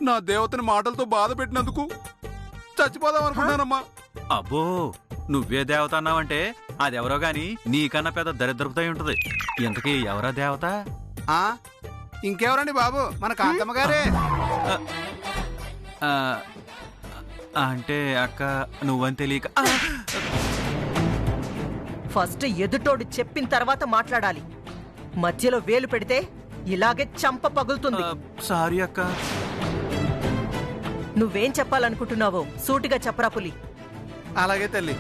నా దేవతని మాటలతో బాధ పెట్టినందుకు చచ్చిపోదాం అనుకున్నానమ్మా. అబ్బో, నువ్వే దేవత అన్నావంటే అదెవరో గాని నీకన్నా పెద్ద దరిద్రపుతై ఉంటది. ఇంతకీ ఎవరా దేవత? ఇంకెవరండి బాబు, మన కాంతమ్మ గారే. అంటే అక్క నువ్వని తెలియక. ఫస్ట్ ఎదుటోడు చెప్పిన తర్వాత మాట్లాడాలి. మధ్యలో వేలు పెడితే ఇలాగే చంప పగులుతుంది. సారీ అక్క. నువ్వేం చెప్పాలనుకుంటున్నావో సూటిగా చెప్పరా పులి. అలాగే తల్లి.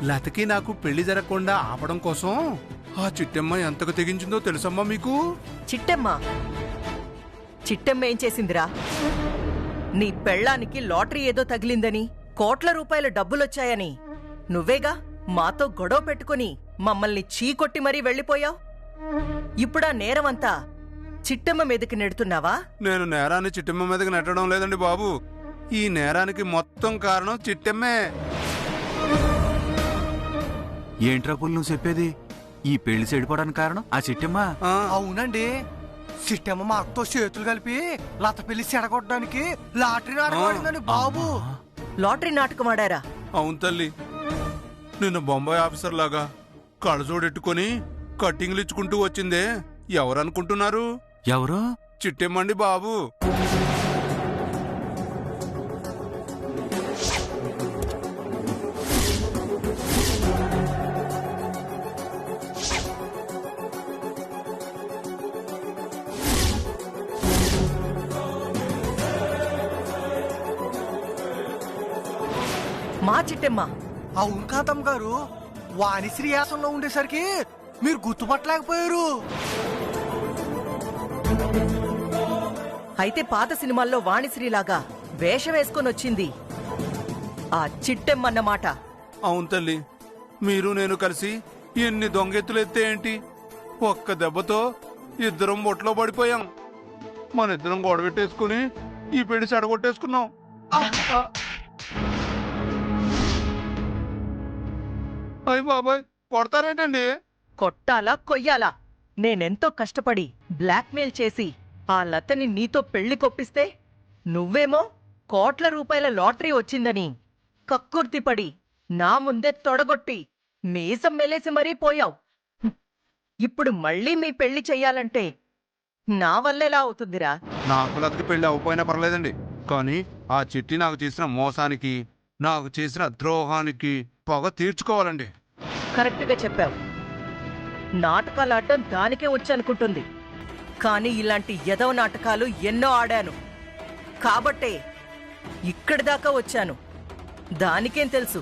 లతకి నాకు పెళ్లి జరగకుండా ఆపడం కోసం ఆ చిట్టమ్మ ఎంతకు తెగించిందో తెలుసమ్మా మీకు? చిట్టమ్మ ఏం చేసిందిరా? నీ పెళ్ళానికి లాటరీ ఏదో తగిలిందని, కోట్ల రూపాయల డబ్బులొచ్చాయని నువ్వేగా మాతో గొడవ పెట్టుకుని మమ్మల్ని చీకొట్టి మరీ వెళ్ళిపోయావు. ఇప్పుడా నేరమంతా చిట్టమ్మ మీదకి నెడుతున్నావా? నేను నేరాన్ని చిట్టమ్మ మీదకి నెట్టడం లేదండి బాబు. ఈ నేరానికి మొత్తం కారణం చిట్టమ్మే. ఏంట్రా పుల్ నువ్వు చెప్పేది? ఈ పెళ్లి చెడిపోవడానికి కారణం ఆ చిట్టమ్మ? అవునండి, చిట్టమ్మ మా అక్కతో చేతులు కలిపి లత పెళ్లి చెడగొట్టడానికి లాటరీ నాటకం ఆడిందండి బాబు. లాటరీ నాటకం ఆడారా? అవును తల్లి. నిన్న బొంబాయి ఆఫీసర్ లాగా కళ్ళజోడెట్టుకుని కట్టింగ్లు ఇచ్చుకుంటూ వచ్చిందే ఎవరనుకుంటున్నారు? ఎవరు? చిట్టమ్మండి బాబు. మా చిట్టమ్మ? అవును కాంతమ్మ గారు, వాణిశ్రీ యాసంలో ఉండేసరికి మీరు గుర్తుపట్టలేకపోయారు. అయితే పాత సినిమాల్లో వాణిశ్రీలాగా వేషం వేసుకొని వచ్చింది ఆ చిట్టెమ్మన్నమాట. అవును తల్లి. మీరు నేను కలిసి ఎన్ని దొంగెత్తులు ఎత్తే ఏంటి, ఒక్క దెబ్బతో ఇద్దరం బొట్లో పడిపోయాం. మన ఇద్దరం గొడవెట్టేసుకుని ఈ పెళ్లి చెడగొట్టేసుకున్నాం. అయ్య బాబాయ్, కొడతారేంటండి? కొట్టాలా కొయ్యాలా? నేనెంతో కష్టపడి బ్లాక్మెయిల్ చేసి ఆ లతని నీతో పెళ్లి కొప్పిస్తే నువ్వేమో కోట్ల రూపాయల లాటరీ వచ్చిందని కక్కుర్తిపడి నా ముందే తొడగొట్టి మీసం మెలేసి మరీ పోయావు. ఇప్పుడు మళ్ళీ మీ పెళ్లి చెయ్యాలంటే నా వల్లెలా అవుతుందిరా? నాకు లతకి పెళ్లి అవ్వపోయినా పర్లేదండి, కానీ ఆ చిట్టి నాకు చేసిన మోసానికి, నాకు చేసిన ద్రోహానికి పొగ తీర్చుకోవాలండి. కరెక్ట్గా చెప్పావు. నాటకాలు ఆడటం దానికే వచ్చనుకుంటుంది, కానీ ఇలాంటి ఎదవ నాటకాలు ఎన్నో ఆడాను కాబట్టే ఇక్కడి దాకా వచ్చాను. దానికేం తెలుసు,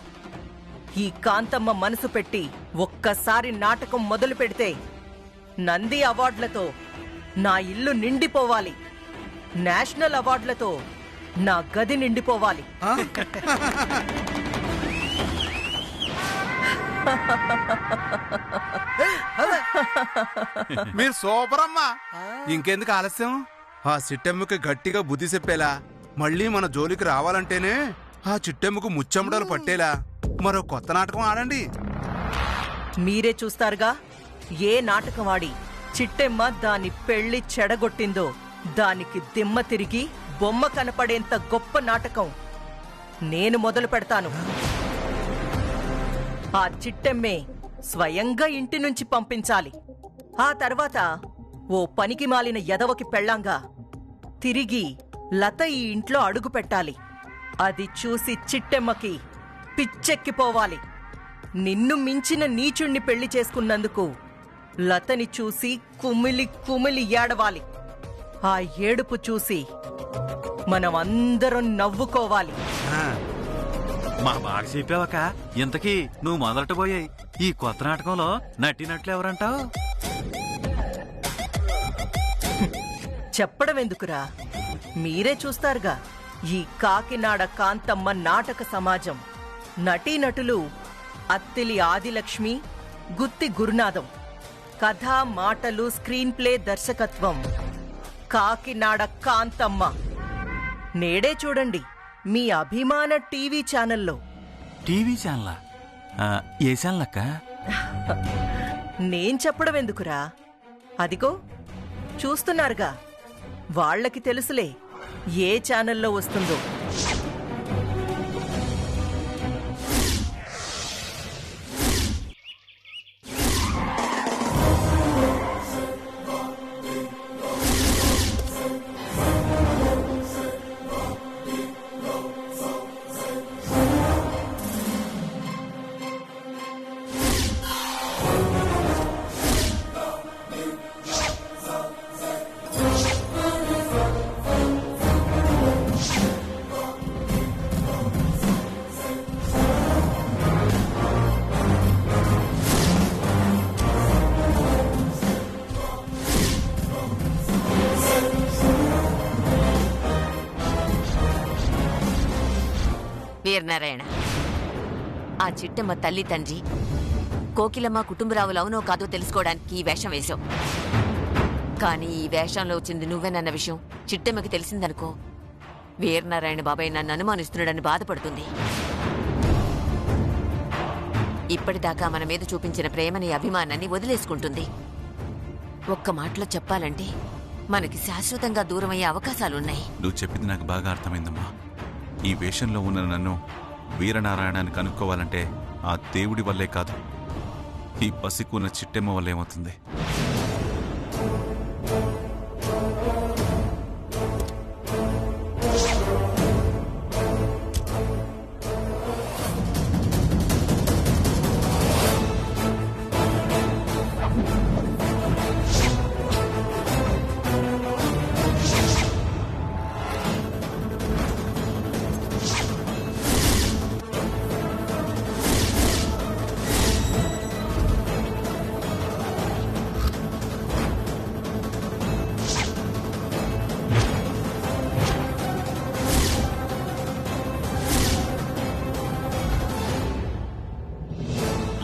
ఈ కాంతమ్మ మనసు పెట్టి ఒక్కసారి నాటకం మొదలు పెడితే నంది అవార్డులతో నా ఇల్లు నిండిపోవాలి, నేషనల్ అవార్డులతో నా గది నిండిపోవాలి. మీరు సూపర్ అమ్మా. ఇంకెందుకు ఆలస్యం? ఆ చిట్టెమ్మకి గట్టిగా బుద్ధి చెప్పేలా, మళ్ళీ మన జోలికి రావాలంటేనే ఆ చిట్టెమ్మకు ముచ్చెమటలు పట్టేలా మరో కొత్త నాటకం ఆడండి. మీరే చూస్తారుగా ఏ నాటకం ఆడి చిట్టెమ్మ దాని పెళ్లి చెడగొట్టిందో. దానికి దిమ్మ తిరిగి బొమ్మ కనపడేంత గొప్ప నాటకం నేను మొదలు పెడతాను. ఆ చిట్టెమ్మే స్వయంగా ఇంటి నుంచి పంపించాలి. ఆ తర్వాత ఓ పనికి మాలిన ఎదవకి పెళ్ళాంగా తిరిగి లత ఈ ఇంట్లో అడుగు పెట్టాలి. అది చూసి చిట్టెమ్మకి పిచ్చెక్కిపోవాలి. నిన్ను మించిన నీచుణ్ణి పెళ్లి చేసుకున్నందుకు లతని చూసి కుమిలి కుమిలి ఏడవాలి. ఆ ఏడుపు చూసి మనం అందరం నవ్వుకోవాలి. మా బాగా చెప్పావక. ఇంతకీ నువ్వు మొదలటబోయాయి ఈ కొత్త నాటకంలో నటినట్లు ఎవరంటావు? చెప్పడం ఎందుకురా, మీరే చూస్తారుగా. ఈ కాకినాడ కాంతమ్మ నాటక సమాజం నటీనటులు అత్తిలి ఆదిలక్ష్మి, గుత్తి గురునాథం. కథ, మాటలు, స్క్రీన్ ప్లే, దర్శకత్వం కాకినాడ కాంతమ్మ. నేడే చూడండి మీ అభిమాన టీవీ ఛానల్లో. టీవీ ఛానలా? ఏ ఛానల్ అక్క? నేను చెప్పడం ఎందుకురా, అదిగో చూస్తున్నారుగా, వాళ్ళకి తెలుసులే. ఏ ఛానల్లో వస్తుందో. వీరనారాయణ, ఆ చిట్టమ్మ తల్లి తండ్రి కోకిలమ్మ కుటుంబరావులు అవునో కాదో తెలుసుకోవడానికి ఈ వేషం వేశావు. కానీ ఈ వేషంలో వచ్చింది నువ్వేనన్న విషయం చిట్టమ్మకి తెలిసిందనుకో, వీరనారాయణ బాబాయ్ నన్ను అనుమానిస్తున్నాడని బాధపడుతుంది. ఇప్పటిదాకా మన మీద చూపించిన ప్రేమని అభిమానాన్ని వదిలేసుకుంటుంది. ఒక్క మాటలో చెప్పాలంటే మనకి శాశ్వతంగా దూరమయ్యే అవకాశాలున్నాయి. నువ్వు చెప్పింది నాకు బాగా అర్థమైందమ్మా. ఈ వేషంలో ఉన్న నన్ను వీరనారాయణాన్ని కనుక్కోవాలంటే ఆ దేవుడి వల్లే కాదు, ఈ పసికున్న చిట్టెమ్మ వల్ల ఏమవుతుంది.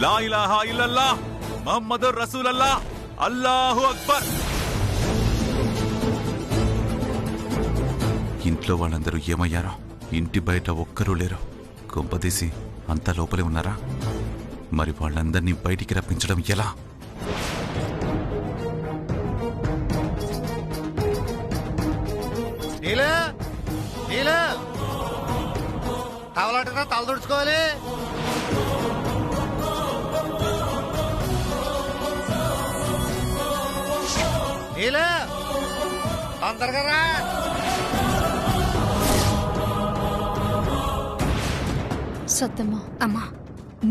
లా ఇలాహా ఇల్లల్లాహ్ ముహమ్మదుర్ రసూలల్లాహ్ అల్లాహు అక్బర్. ఇంట్లో వాళ్ళందరూ ఏమయ్యారో? ఇంటి బయట ఒక్కరూ లేరు. కొంపదీసి అంతా లోపలే ఉన్నారా? మరి వాళ్ళందరినీ బయటికి రప్పించడం ఎలా? తల తుడుచుకోవాలి. తొందరగా రా. సత్యమ్మా, అమ్మా,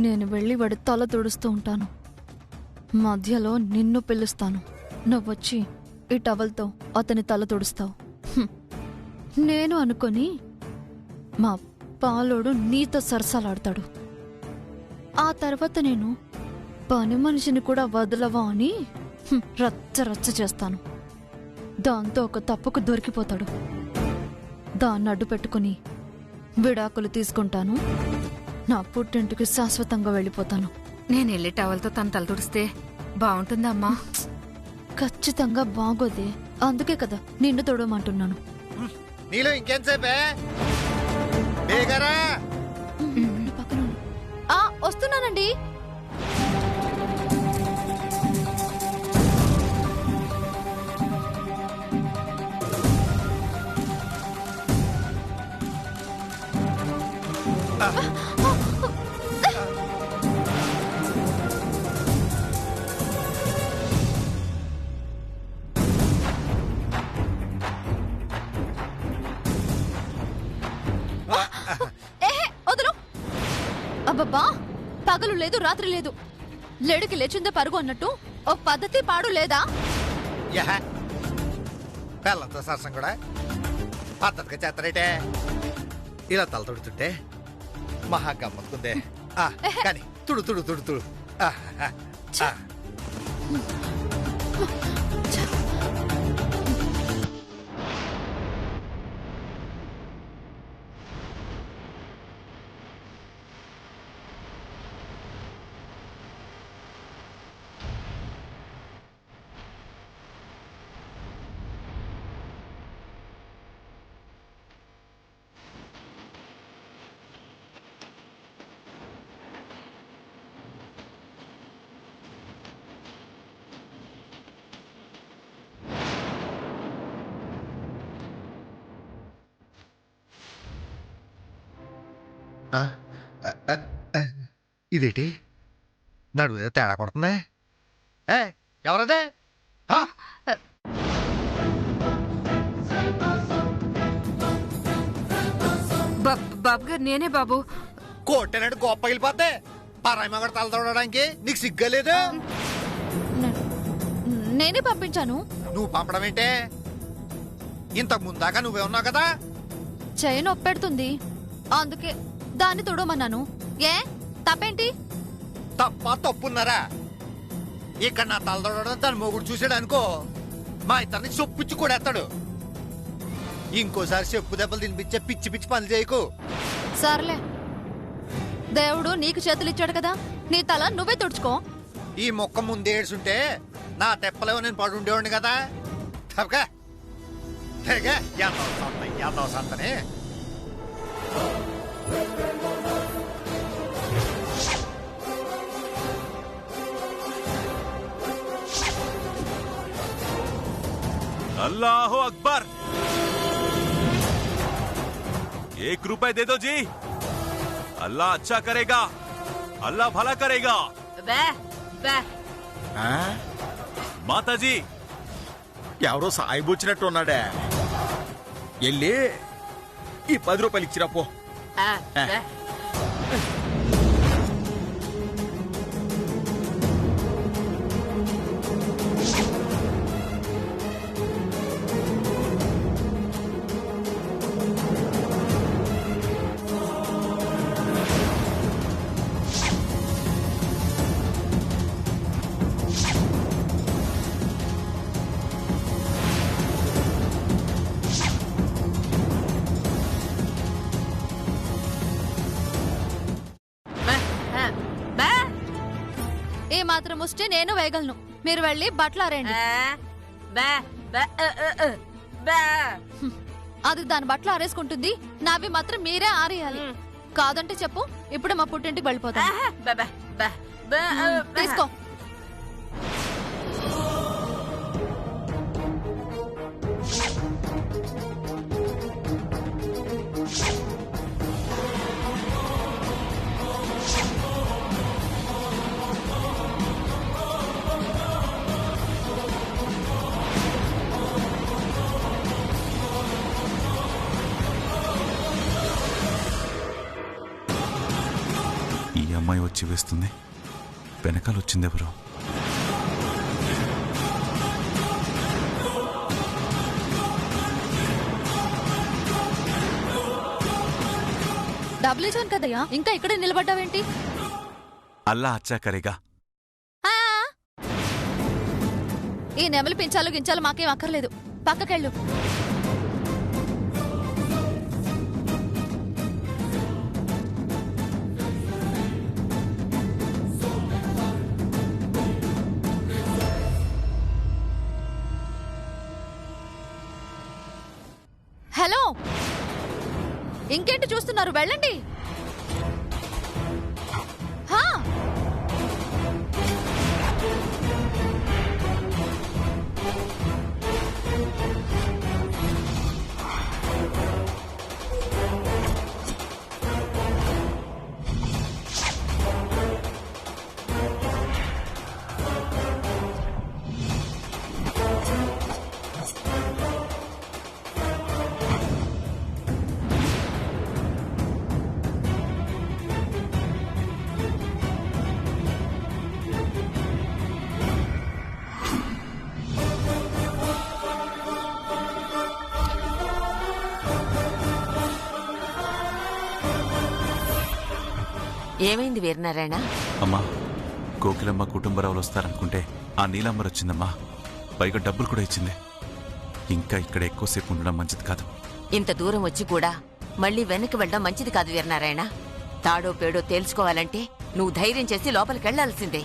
నేను వెళ్ళి వాడి తల తుడుస్తూ ఉంటాను. మధ్యలో నిన్ను పిలుస్తాను. నువ్వొచ్చి ఈ టవల్తో అతని తల తుడుస్తావు. నేను అనుకొని మా పాలోడు నీతో సరసాలాడతాడు. ఆ తర్వాత నేను పని మనిషిని కూడా వదలవా అని రచ్చ రచ్చ చేస్తాను. దాంతో ఒక తప్పుకు దొరికిపోతాడు. దాన్ని అడ్డు పెట్టుకుని విడాకులు తీసుకుంటాను. నా పుట్టింటికి శాశ్వతంగా వెళ్ళిపోతాను. నేను వెళ్ళి టవల్తో తన తల తుడిస్తే బాగుంటుందమ్మా? ఖచ్చితంగా బాగోదే. అందుకే కదా నిన్ను తొడమంటున్నాను. నీలో ఇంకెంతసేపే? వస్తున్నానండి. అబ్బబ్బా, పగలు లేదు రాత్రి లేదు, లేడికి లేచిందే పరుగు అన్నట్టు ఓ పద్ధతి పాడు లేదా? పిల్లలతో సరసం కూడా పద్ధతిగా చేస్తారైతే ఇలా తల తుడుతుంటే మహా గమ్మత్తుందే. కానీ తుడు తుడు తుడు తుడు. ఆ, ఆ, ఆ, ఆ, ఇదేంటి నడువు ఏదో తేడా కొడుతుంది. ఏ ఎవరదే? ఆ, బాబు గారు నేనే బాబు. కొట్టినట్టు గొప్ప వెళ్ళిపోతే పరాయి మగడ తల తోడడానికి నీకు సిగ్గలేదు. నేనే పంపించాను. నువ్వు పంపడం ఏంటే? ఇంతకు ముందాక నువ్వే ఉన్నావు కదా. చెయ్యి నొప్పెడుతుంది, అందుకే దాన్ని తుడమన్నాను. ఏ తప్పేంటి? తప్ప తప్పున్నారా? ఇక్కడ నా తల తోడడం తన మొగుడు చూసాడు అనుకో, మా ఇద్దరిని చొప్పిచ్చి కూడేస్తాడు. ఇంకోసారి చెప్పు దెబ్బలు తినిపించే పిచ్చి పిచ్చి పనులు చేయకు. సర్లే, దేవుడు నీకు చేతులు ఇచ్చాడు కదా, నీ తల నువ్వే తుడుచుకో. ఈ మొక్క ముందే ఏడ్చుంటే నా తెప్పలేవో నేను పడి ఉండేవాడిని కదా. తప్పకా యాదవ సంతని. अल्लाह अकबर। 1 रुपए दे दो जी। अल्लाह अच्छा करेगा, अल्लाह भला करेगा। మాతాజీ ఎవరో సాయిబు వచ్చినట్టు ఉన్నాడే. వెళ్ళి ఈ 10 రూపాయలు ఇచ్చిరా పో. ఏ మాత్రం ముష్టి నేను వేయగలను. మీరు వెళ్ళి బట్టలు ఆరేయండి. అది దాని బట్టలు ఆరేసుకుంటుంది, నావి మాత్రం మీరే ఆరేయాలి. కాదంటే చెప్పు, ఇప్పుడు మా పుట్టింటికి వెళ్ళిపోతాం. తీసుకో. ఈ అమ్మాయి వచ్చి వేస్తుంది, వెనకాల వచ్చింది ఎవరు? డబ్బులు ఇచ్చాను కదయ్యా, ఇంకా ఇక్కడే నిలబడ్డావేంటి? అల్లా అచ్చా కరేగా. ఆ! ఈ నెమలి పించాలు గించాలు మాకేం అక్కర్లేదు, పక్కకెళ్ళు. హలో, ఇంకేంటి చూస్తున్నారు? వెళ్ళండి. హా, ఏమైంది వీరనారాయణ? అమ్మా, కోకిలమ్మ కుటుంబరావులు వస్తారనుకుంటే ఆ నీలాంబర్ వచ్చిందమ్మా. పైగా డబ్బులు కూడా ఇచ్చింది. ఇంకా ఇక్కడ ఎక్కువసేపు ఉండడం మంచిది కాదు. ఇంత దూరం వచ్చి కూడా మళ్ళీ వెనక్కి వెళ్ళడం మంచిది కాదు వీరనారాయణ. తాడో పేడో తేల్చుకోవాలంటే నువ్వు ధైర్యం చేసి లోపలికి వెళ్లాల్సిందే.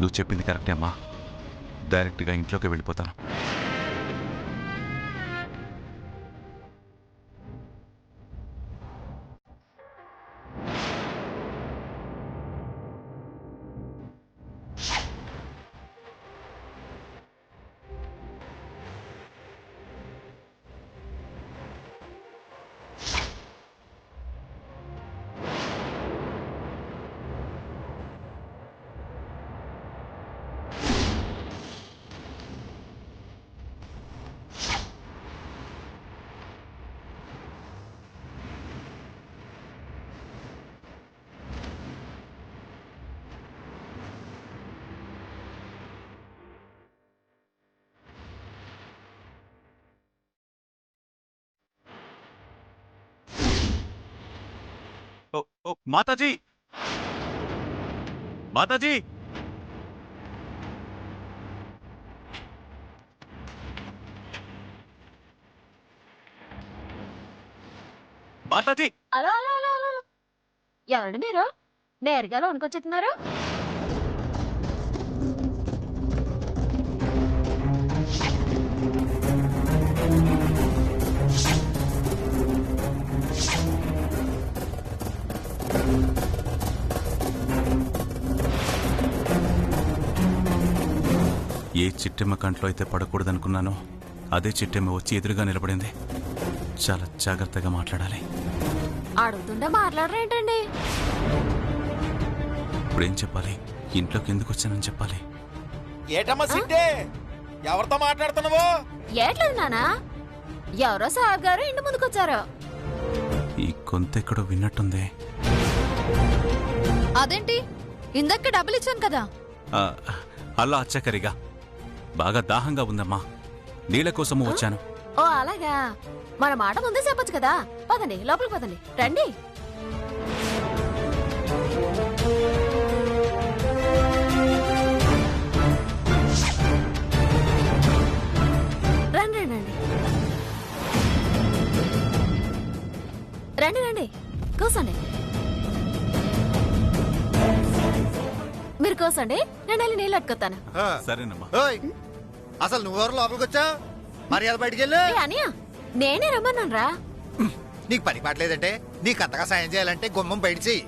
నువ్వు చెప్పింది కరెక్టే అమ్మా. డైరెక్ట్గా ఇంట్లోకి వెళ్ళిపోతాను. ఓ మాతాజీ, మాతాజీ, మాతాజీ. అలా అలా అలా అలా ఎవరండి మీరు నేరుగా లోనుకొచ్చేస్తున్నారు? ఏ చిట్టెమ్మ కంట్లో అయితే పడకూడదనుకున్నానో అదే చిట్టెమ్మ వచ్చి ఎదురుగా నిలబడింది. చాలా జాగ్రత్తగా మాట్లాడాలి. అడుగుతుంటే మాట్లాడరేంటండి? ఇప్పుడేం చెప్పాలి? ఇంట్లోకి ఎందుకు వచ్చానని చెప్పాలి. ఏటమ్మా సిట్టే, ఎవరితో మాట్లాడుతున్నావు? ఏట్లేదు నానా, ఎవరో సాహెబ్ గారు ఇంటి ముందుకొచ్చారు. ఈ కొంతెక్కడో విన్నట్టుంది. అదేంటి, ఇందాక డబ్బులు ఇచ్చాను కదా. ఆ, అలా అచ్చకరిగా బాగా దాహంగా ఉందమ్మా, నీళ్ళ కోసము వచ్చాను. ఓ అలాగా, మన మాట ముందే చెప్పొచ్చు కదా. పదండి లోపలికి పదండి, రండి. రండి రండి రండి రండి, కూర్చోండి. మీరు కూర్చోండి, నేను వెళ్ళి నీళ్ళు అట్టుకొస్తాను. సరేనమ్మా. ఓయ్, అసలు నువ్వెవరు లోపలికి వచ్చా? మర్యాద బయటికి వెళ్ళు. అనియా, నేనే రమ్మన్నాను రా. నీకు పని పాటలేదంటే, నీకు అంతగా సాయం చేయాలంటే గుమ్మం బయట చెయ్యి,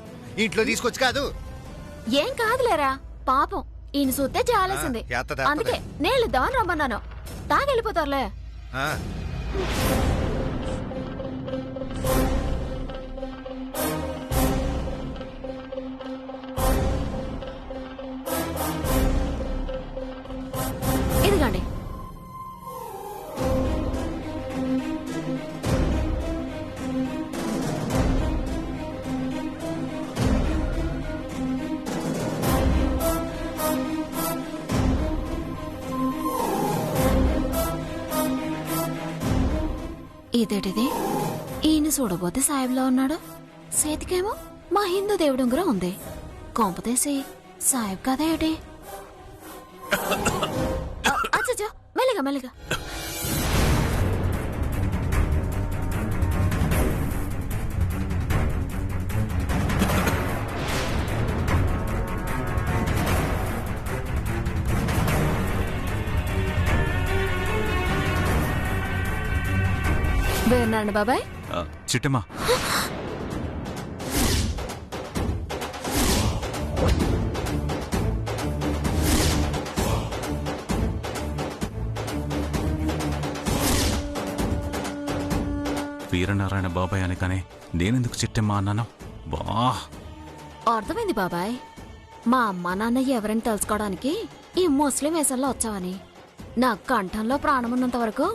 ఇంట్లో తీసుకొచ్చి కాదు. ఏం కాదులేరా, పాపం ఈయన చూస్తే చాలేసింది. అందుకే నేను ఇద్దామని రమ్మన్నాను. తాగెళ్ళిపోతారులే. ఆ. ఇదిగోండి. ఇదేటిది, ఈయన చూడబోతే సాయిబ్లో ఉన్నాడు, చేతికేమో మా హిందూ దేవుడు ఉంగరం ఉంది. కొంపతేసి సాయిబ్ కదా ఏటి? అచ్చచ్చో, మెల్లగా మెల్లగా. వేర్నారాయణ బాబాయ్. చిట్టమ్మా, వీరనారాయణ బాబాయ్ అని కానీ నేనెందుకు చిట్టమ్మా అన్నాను? బా, అర్థమైంది బాబాయ్. మా అమ్మ నాన్నయ్య ఎవరని తెలుసుకోవడానికి ఈ ముస్లిం వేషంలో వచ్చావని. నా కంఠంలో ప్రాణమున్నంత వరకు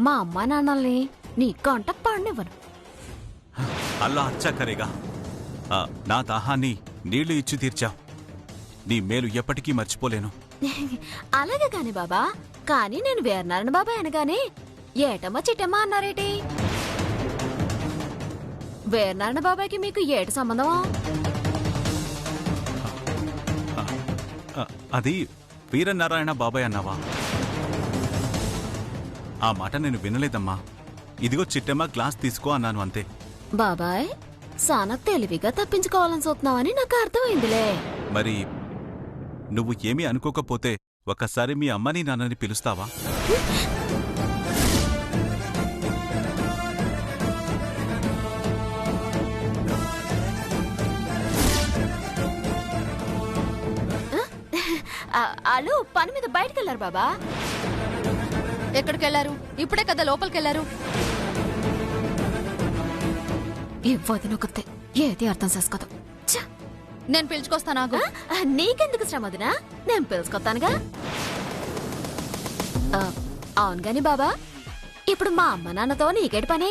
మా అమ్మా నాన్నల్ని నీ కంట పడనివ్వను. అల్లా అచ్చకరేగా నా దాహాన్ని నీళ్లు ఇచ్చి తీర్చావు. నీ మేలు ఎప్పటికీ మర్చిపోలేను. అలాగే కాని బాబా, కానీ నేను వీరనారాయణ బాబాయ్ అనగానే ఏటమ్మా చిట్టమ్మా అన్నారేటి? వీరనారాయణ బాబాయ్కి మీకు ఏటి సంబంధమా? అది వీరనారాయణ బాబాయ్ అన్నావా? ఆ మాట నేను వినలేదమ్మా. ఇదిగో చిట్టమ్మ, గ్లాస్ తీసుకో అన్నాను అంతే. బాబాయ్, సానా తెలివిగా తప్పించుకోవాలని చూస్తున్నావని నాకు అర్థమైందిలే. మరి నువ్వు ఏమీ అనుకోకపోతే ఒక్కసారి మీ అమ్మని నాన్నని పిలుస్తావా? వాళ్ళు పని మీద బయటకెళ్లారు బాబా. ఎక్కడికెళ్లారు? ఇప్పుడే కదా లోపలికెళ్లారు. వదినొకతే ఏది అర్థం చేసుకోదు. నేను పిలుచుకొస్తాను. నీకెందుకు శ్రమ వదినా, నేను పిలుచుకొస్తానుగా. అవును గాని బాబా, ఇప్పుడు మా అమ్మ నాన్నతో నీకేటి పని?